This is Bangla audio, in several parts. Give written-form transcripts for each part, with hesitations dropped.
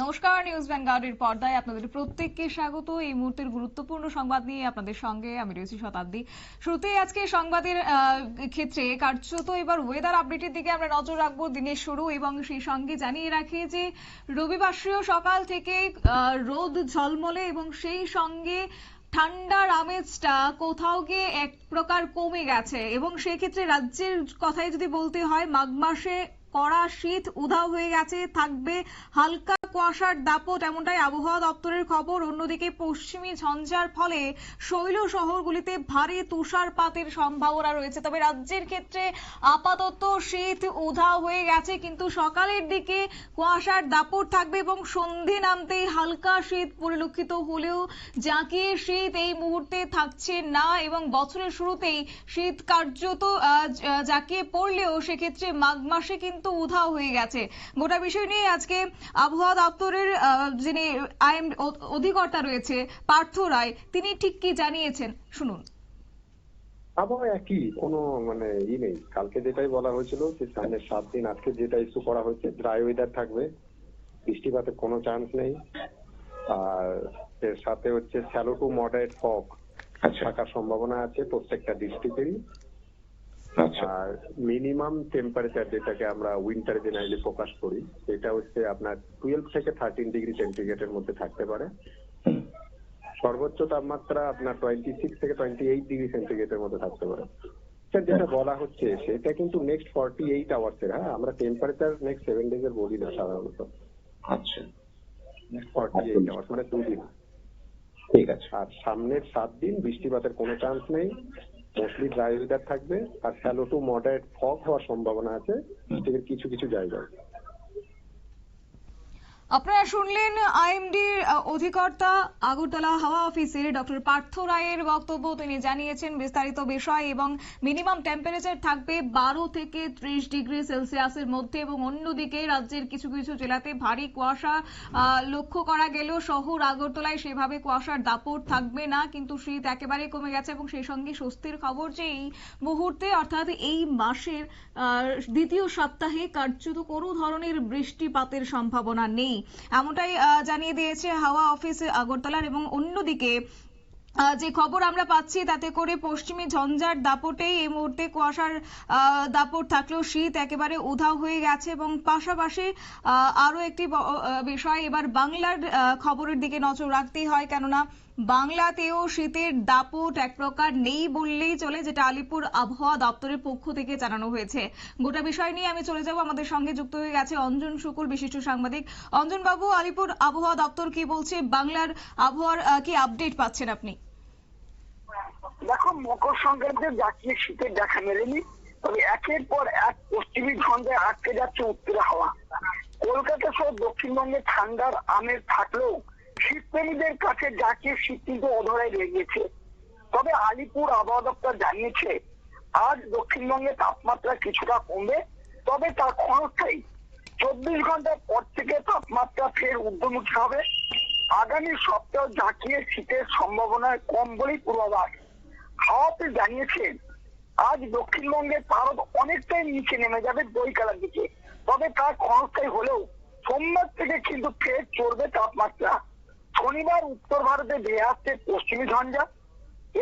নমস্কার, নিউজ ভ্যানগার্ডের পর্দায় আপনাদের প্রত্যেককে স্বাগত। এই মুহূর্তের গুরুত্বপূর্ণ সংবাদ নিয়ে আপনাদের সঙ্গে আমি রয়েছি শতাব্দী। শুরুতেই আজকে সংবাদের ক্ষেত্রে কার্যত এবার ওয়েদার আপডেটের দিকে আমরা নজর রাখবো। দিনের শুরু এবং সেই সঙ্গে জানিয়ে রাখি যে রবিবাসরীয় সকাল থেকে রোদ ঝলমলে এবং সেই সঙ্গে ঠান্ডার আমেজটা কোথাও গিয়ে এক প্রকার কমে গেছে এবং সেক্ষেত্রে রাজ্যের কথাই যদি বলতে হয়, মাঘ মাসে কড়া শীত উধাও হয়ে গেছে, থাকবে হালকা কুয়াশার দাপট, এমনটাই আবহাওয়া দপ্তরের খবর। অন্যদিকে পশ্চিমী ঝঞ্ঝার ফলে শৈল শহরগুলিতে ভারী তুষারপাতের সম্ভাবনা রয়েছে। তবে রাজ্যের ক্ষেত্রে আপাতত শীত উধাও হয়ে গেছে, কিন্তু সকালের দিকে কুয়াশার দাপট থাকবে এবং সন্ধে নামতেই হালকা শীত পরিলক্ষিত হলেও জাঁকিয়ে শীত এই মুহূর্তে থাকছে না এবং বছরের শুরুতেই শীত কার্যত জাঁকিয়ে পড়লেও সেক্ষেত্রে মাঘ মাসে কিন্তু উধাও হয়ে গেছে। গোটা বিষয় নিয়ে আজকে আবহাওয়া দপ্তরের যিনি অধিকর্তা রয়েছে পার্থ রায়, তিনি ঠিক কি জানিয়েছেন শুনুন। আবহাওয়া একই, কোনো নেই। কালকে যেটাই বলা হয়েছিল যে সামনের 7 দিন, আজকে যেটা ইস্যু করা হয়েছে ড্রাই ওয়েদার থাকবে, বৃষ্টিপাতের কোনো চান্স নেই। আর এর সাথে হচ্ছে শ্যালো টু মডারেট ফগ থাকার সম্ভাবনা আছে প্রত্যেকটা ডিস্ট্রিক্টেরই। আর মিনিমাম টেম্পারেচার যেটাকে আমরা উইন্টার জেনারেলি ফোকাস করি, সেটা হচ্ছে আপনার 12 থেকে 13 ডিগ্রি সেন্টিগ্রেডের মধ্যে থাকতে পারে। সর্বোচ্চ তাপমাত্রা আপনার 26 থেকে 28 ডিগ্রি সেন্টিগ্রেডের মধ্যে থাকতে পারে। যেটা বলা হচ্ছে সেটা কিন্তু নেক্সট 48 আওয়ার্সের। হ্যাঁ, আমরা টেম্পারেচার নেক্সট 7 ডেজ এর বলি না সাধারণত। আচ্ছা, 48 আওয়ার্স মানে 2 দিন। ঠিক আছে। আর সামনের 7 দিন বৃষ্টিপাতের কোনো চান্স নেই, মোস্টলি ড্রাই ওয়েদার থাকবে। আর শ্যালো টু মডারেট ফগ হওয়ার সম্ভাবনা আছে কিছু কিছু জায়গায়। আপনারা শুনলেন আইএমডির অধিকর্তা আগরতলা হাওয়া অফিসের ডক্টর পার্থ রায়ের বক্তব্য। তিনি জানিয়েছেন বিস্তারিত বিষয় এবং মিনিমাম টেম্পারেচার থাকবে 12 থেকে 30 ডিগ্রি সেলসিয়াসের মধ্যে এবং অন্যদিকে রাজ্যের কিছু কিছু জেলাতে ভারী কুয়াশা লক্ষ্য করা গেলেও শহর আগরতলায় সেভাবে কুয়াশার দাপট থাকবে না, কিন্তু শীত একেবারে কমে গেছে এবং সেই সঙ্গে স্বস্তির খবর যে এই মুহূর্তে অর্থাৎ এই মাসের দ্বিতীয় সপ্তাহে কার্যত কোনো ধরনের বৃষ্টিপাতের সম্ভাবনা নেই, এমনটাই জানিয়ে দিয়েছে হাওয়া অফিস আগরতলার। এবং অন্যদিকে যে খবর আমরা পাচ্ছি তাতে করে পশ্চিমী ঝঞ্ঝার দাপটেই এই মুহূর্তে কুয়াশার দাপট থাকলেও শীত একেবারে উধাও হয়ে গেছে। এবং পাশাপাশি আরো একটি বিষয়, এবার বাংলার খবরের দিকে নজর রাখতেই হয়, কেননা বাংলাতেও শীতের দাপট এক প্রকার নেই বললেই চলে, যেটা আলিপুর আবহাওয়া দপ্তরের পক্ষ থেকে জানানো হয়েছে। গোটা বিষয় নিয়ে আমি চলে যাব, আমাদের সঙ্গে যুক্ত হয়ে গেছে অঞ্জন শুকুর, বিশিষ্ট সাংবাদিক। অঞ্জন বাবু, আলিপুর আবহাওয়া দপ্তর কি বলছে, বাংলার আবহাওয়ার কি আপডেট পাচ্ছেন আপনি? দেখো, মকর সংক্রান্তির জাতীয় শীতের দেখা মেলেনি, তবে একের পর এক পশ্চিমী ঝঞ্ঝায় আটকে যাচ্ছে উত্তরে হাওয়া। কলকাতা সহ দক্ষিণবঙ্গে ঠান্ডার আমেজ থাকলেও শীতপ্রেমীদের কাছে জাতীয় শীত কিন্তু অধরাই রয়ে গেছে। তবে আলিপুর আবহাওয়া দপ্তর জানিয়েছে আজ দক্ষিণবঙ্গে তাপমাত্রা কিছুটা কমবে, তবে তা ক্ষণস্থায়ী। 24 ঘন্টার পর থেকে তাপমাত্রা ফের ঊর্ধ্বমুখী হবে। আগামী সপ্তাহ জাতীয় শীতের সম্ভাবনা কম বলেই পূর্বাভাস। হাওয়াতে জানিয়েছে আজ দক্ষিণবঙ্গের পারদ অনেকটাই নিচে নেমে যাবে বৈকালের দিকে, তবে তা ক্ষণস্থায়ী হলেও সোমবার থেকে কিন্তু ফের চড়বে তাপমাত্রা। শনিবার উত্তর ভারতে ধেয়ে আসছে পশ্চিমী ঝঞ্ঝা।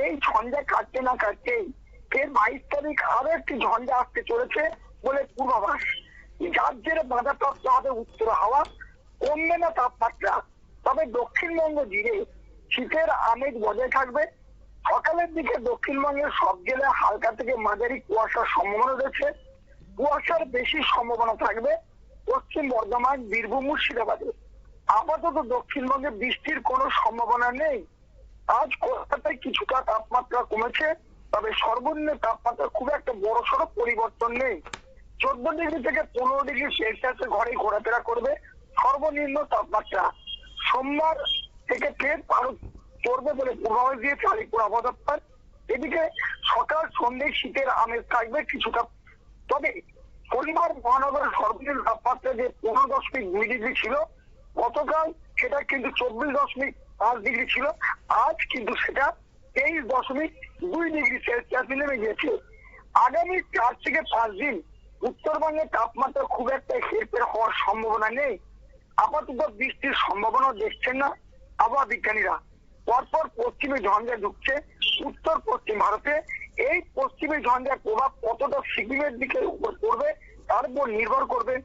এই ঝঞ্ঝা কাটতে না কাটতেই ফের 22 তারিখ আরো একটি ঝঞ্ঝা আসতে চলেছে বলে পূর্বাভাস, যার জেরে বাধাপ্রাপ্ত হবে উত্তর হাওয়া, কমবে না তাপমাত্রা। তবে দক্ষিণবঙ্গ জুড়ে শীতের আমেজ বজায় থাকবে। সকালের দিকে দক্ষিণবঙ্গের সব জেলায় হালকা থেকে মাঝারি কুয়াশার সম্ভাবনা রয়েছে। কুয়াশার বেশি সম্ভাবনা থাকবে পশ্চিম বর্ধমান, বীরভূম, মুর্শিদাবাদে। আপাতত দক্ষিণবঙ্গে বৃষ্টির কোনো সম্ভাবনা নেই। আজ কলকাতায় কিছুটা তাপমাত্রা কমেছে, তবে সর্বনিম্ন তাপমাত্রা খুব একটা বড়সড় পরিবর্তন নেই। 14 ডিগ্রি থেকে 15 ডিগ্রি সেলসিয়াসের ঘরে ঘোরাফেরা করবে সর্বনিম্ন তাপমাত্রা। সোমবার থেকে ফের পারদ চড়বে বলে পূর্বাভাস দিয়েছে আলিপুর আবহাওয়া দপ্তর। এদিকে সকাল সন্ধ্যে শীতের আমেজ থাকবে কিছুটা, তবে শনিবার মহানগরের সর্বনিম্ন তাপমাত্রা যে 15.2 ডিগ্রি ছিল গতকাল, সেটা কিন্তু 24.5 ডিগ্রি ছিল। আজ কিন্তু সেটা 23.2 ডিগ্রি সেলসিয়াস নেমে গিয়েছে। আগামী 4 থেকে 5 দিন উত্তরবঙ্গের তাপমাত্রা খুব একটা হেরফের হওয়ার সম্ভাবনা নেই। আপাতত বৃষ্টির সম্ভাবনা দেখছেন না আবহাওয়া বিজ্ঞানীরা। পরপর পশ্চিমী ঝঞ্ঝা ঢুকছে উত্তর পশ্চিম ভারতে। এই পশ্চিমী ঝঞ্ঝার প্রভাব কতটা সিকিমের দিকে উপর পড়বে তার উপর নির্ভর করবে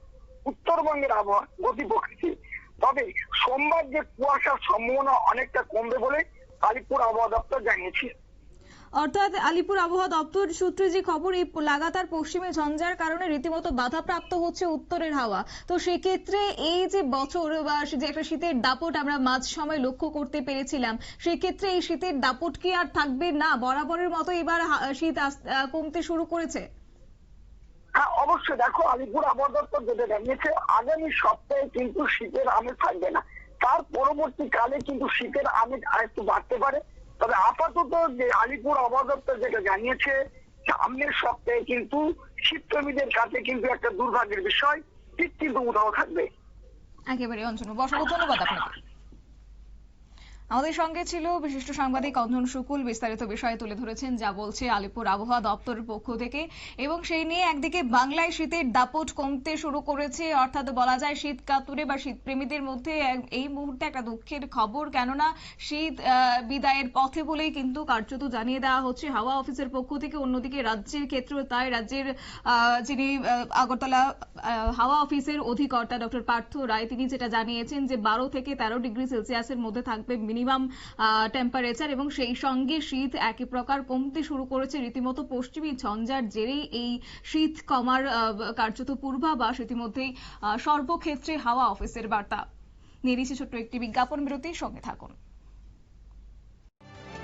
উত্তরবঙ্গের আবহাওয়া গতি প্রকৃতি। তবে সোমবার যে কুয়াশার সম্ভাবনা অনেকটা কমবে বলে আলিপুর আবহাওয়া দপ্তর জানিয়েছে। অর্থাৎ আলিপুর আবহাওয়া দপ্তর সূত্রে যে খবর, এই লাগাতার পশ্চিমে ঝঞ্ঝার কারণে রীতিমতো বাধাপ্রাপ্ত হচ্ছে উত্তরের হাওয়া। তো সেক্ষেত্রে এই যে বছর বা যে একটা শীতের দাপট আমরা মাঝ সময় লক্ষ্য করতে পেরেছিলাম, সেক্ষেত্রে এই শীতের দাপট কি আর থাকবে না? বরাবরের মতো এবার শীত কমতে শুরু করেছে। হ্যাঁ, অবশ্যই। দেখো, আলিপুর আবহাওয়া দপ্তর যেটা জানিয়েছে, আগামী সপ্তাহে কিন্তু শীতের আমেজ থাকবে না। তার পরবর্তীকালে কিন্তু শীতের আমেজ আরেকটু বাড়তে পারে। তবে আপাতত যে আলিপুর আবহাওয়া দপ্তর যেটা জানিয়েছে, সামনের সপ্তাহে কিন্তু শীতপ্রেমীদের কাছে কিন্তু একটা দুর্ভাগ্যের বিষয়, শীত কিন্তু উধাও থাকবে। একেবারে অঞ্জন, অসংখ্য ধন্যবাদ আপনাকে। আমাদের সঙ্গে ছিল বিশিষ্ট সাংবাদিক অঞ্জন শুকুল, বিস্তারিত বিষয়ে তুলে ধরেছেন যা বলছে আলিপুর আবহাওয়া দপ্তরের পক্ষ থেকে। এবং সেই নিয়ে একদিকে বাংলায় শীতের দাপট কমতে শুরু করেছে, অর্থাৎ বলা যায় শীত কাতুরে বা শীত প্রেমীদের মধ্যে এই মুহূর্তে একটা দুঃখের খবর, কেননা শীত বিদায়ের পথে বলেই কিন্তু কার্যত জানিয়ে দেওয়া হচ্ছে হাওয়া অফিসের পক্ষ থেকে। অন্যদিকে রাজ্যের ক্ষেত্রেও তাই, রাজ্যের যিনি আগরতলা হাওয়া অফিসের অধিকর্তা ডক্টর পার্থ রায়, তিনি যেটা জানিয়েছেন যে 12 থেকে 13 ডিগ্রি সেলসিয়াসের মধ্যে থাকবে মিনিমাম টেম্পারেচার, এবং সেই সঙ্গে শীত একই প্রকার কমতে শুরু করেছে। রীতিমতো পশ্চিমী ঝঞ্ঝার জেরেই এই শীত কমার কার্যত পূর্বাভাস ইতিমধ্যেই সর্বক্ষেত্রে হাওয়া অফিসের বার্তা। নিয়ে নিচ্ছি ছোট্ট একটি বিজ্ঞাপন বিরতি, সঙ্গে থাকুন।